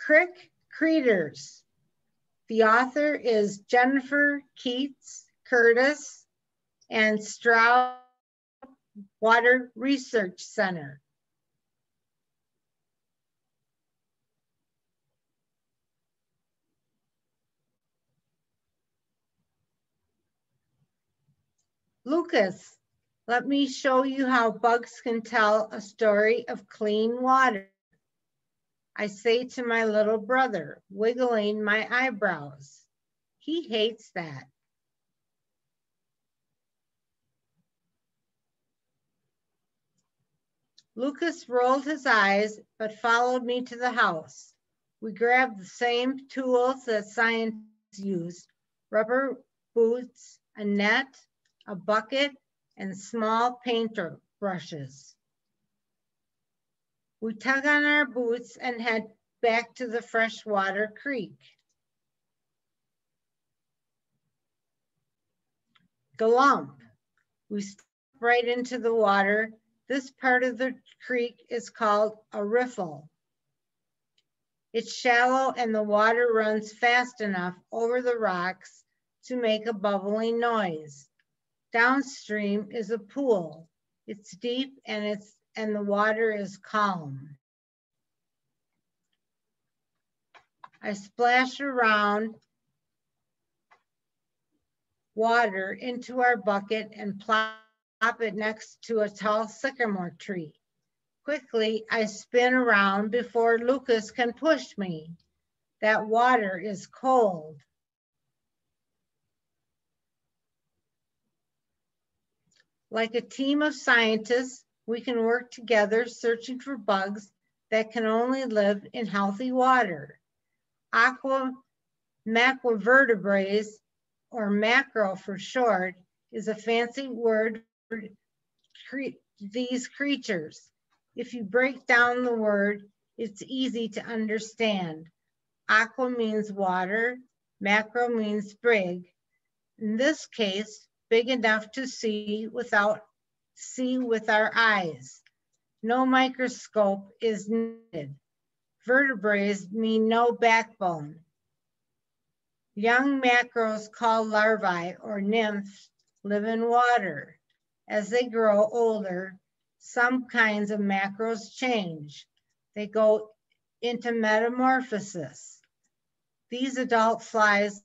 Crick Creeters. The author is Jennifer Keats Curtis and Stroud Water Research Center. Lucas, let me show you how bugs can tell a story of clean water. I say to my little brother, wiggling my eyebrows. He hates that. Lucas rolled his eyes, but followed me to the house. We grabbed the same tools that scientists use: rubber boots, a net, a bucket, and small painter brushes. We tug on our boots and head back to the freshwater creek. Galump. We step right into the water. This part of the creek is called a riffle. It's shallow and the water runs fast enough over the rocks to make a bubbling noise. Downstream is a pool. It's deep and the water is calm. I splash around water into our bucket and plop it next to a tall sycamore tree. Quickly, I spin around before Lucas can push me. That water is cold. Like a team of scientists, we can work together searching for bugs that can only live in healthy water. Macrovertebrates, or macro for short, is a fancy word for these creatures. If you break down the word, it's easy to understand. Aqua means water, macro means big. In this case, big enough to see with our eyes. No microscope is needed. Vertebrates mean no backbone. Young macros called larvae or nymphs live in water. As they grow older, some kinds of macros change. They go into metamorphosis. These adult flies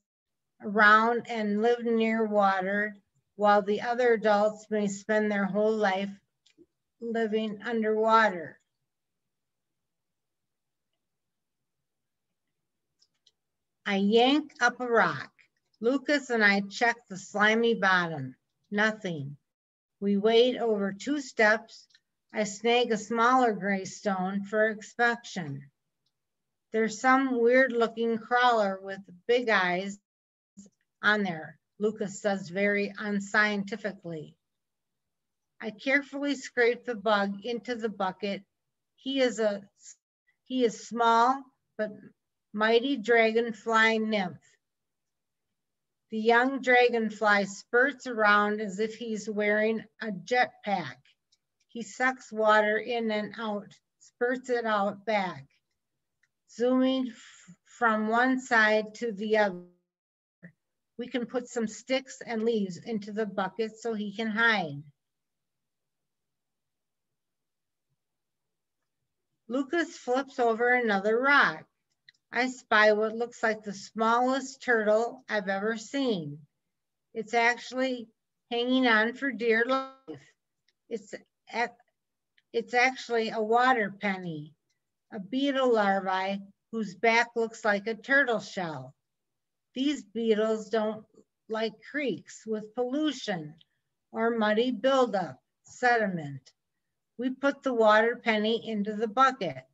around and live near water, while the other adults may spend their whole life living underwater. I yank up a rock. Lucas and I check the slimy bottom. Nothing. We wade over 2 steps. I snag a smaller gray stone for inspection. There's some weird looking crawler with big eyes on there, Lucas says very unscientifically. I carefully scrape the bug into the bucket. He is small but mighty dragonfly nymph. The young dragonfly spurts around as if he's wearing a jetpack. He sucks water in and out, spurts it out back, zooming from one side to the other. We can put some sticks and leaves into the bucket so he can hide. Lucas flips over another rock. I spy what looks like the smallest turtle I've ever seen. It's actually hanging on for dear life. It's actually a water penny, a beetle larvae whose back looks like a turtle shell. These beetles don't like creeks with pollution or muddy buildup, sediment. We put the water penny into the bucket.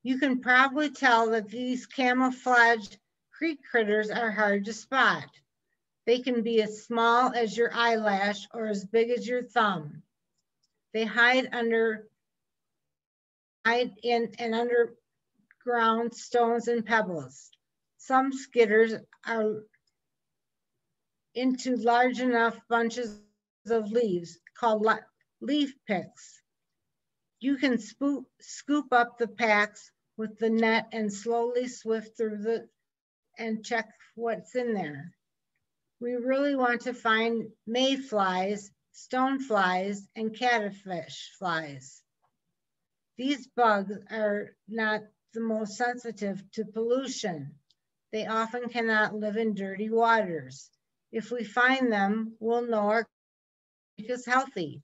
You can probably tell that these camouflaged creek critters are hard to spot. They can be as small as your eyelash or as big as your thumb. They hide in and underground stones and pebbles. Some skitters are into large enough bunches of leaves called leaf picks. You can scoop up the packs with the net and slowly swift through and check what's in there. We really want to find mayflies, stoneflies, and caddisfly flies. These bugs are not the most sensitive to pollution. They often cannot live in dirty waters. If we find them, we'll know our creek is healthy.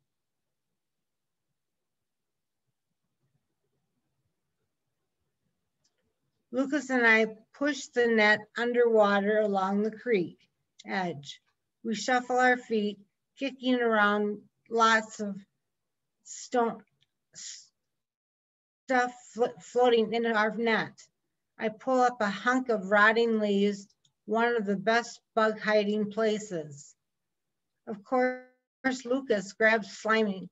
Lucas and I push the net underwater along the creek edge. We shuffle our feet, kicking around lots of stuff floating in our net. I pull up a hunk of rotting leaves, one of the best bug hiding places. Of course, Lucas grabs slimy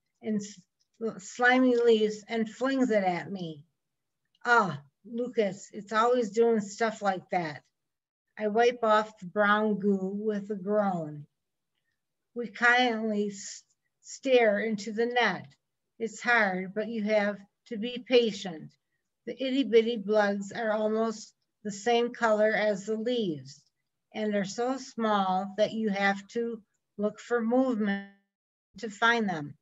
leaves and flings it at me. Ah, Lucas, it's always doing stuff like that. I wipe off the brown goo with a groan. We kindly stare into the net. It's hard, but you have to be patient. The itty bitty bugs are almost the same color as the leaves, and they're so small that you have to look for movement to find them.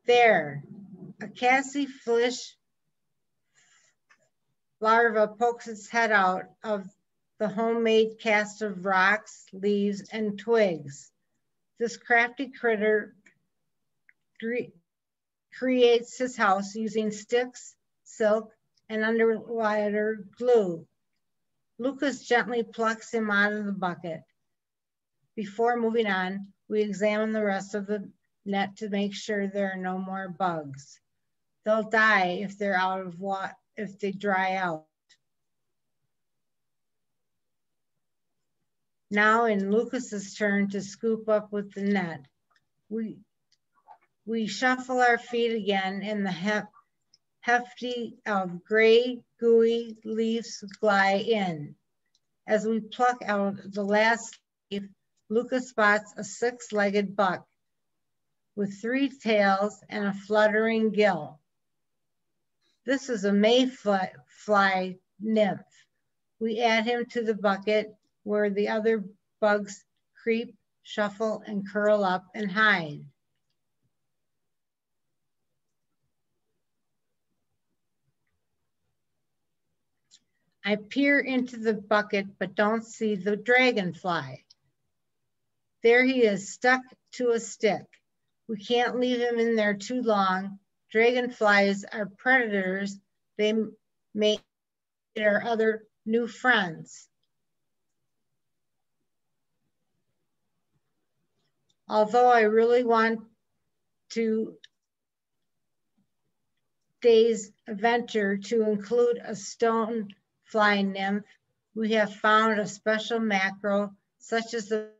There, a caddisfly larva pokes its head out of the homemade cast of rocks, leaves, and twigs. This crafty critter creates his house using sticks, silk, and underwater glue. Lucas gently plucks him out of the bucket. Before moving on, we examine the rest of the net to make sure there are no more bugs. They'll die if they're out of water, if they dry out. Now in Lucas's turn to scoop up with the net. We shuffle our feet again and the hefty of gray, gooey leaves glide in. As we pluck out the last leaf, Lucas spots a six-legged buck with 3 tails and a fluttering gill. This is a mayfly nymph. We add him to the bucket where the other bugs creep, shuffle, and curl up and hide. I peer into the bucket, but don't see the dragonfly. There he is, stuck to a stick. We can't leave him in there too long. Dragonflies are predators. They may eat our other new friends. Although I really want today's adventure to include a stonefly nymph, we have found a special mackerel such as the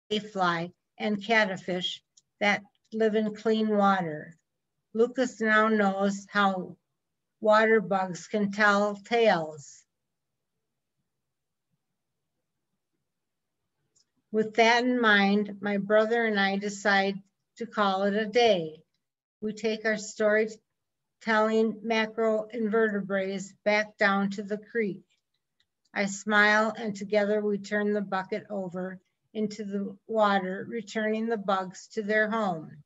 mayfly and caddisfish that live in clean water. Lucas now knows how water bugs can tell tales. With that in mind, my brother and I decide to call it a day. We take our storytelling macro invertebrates back down to the creek. I smile and together we turn the bucket over into the water, returning the bugs to their home.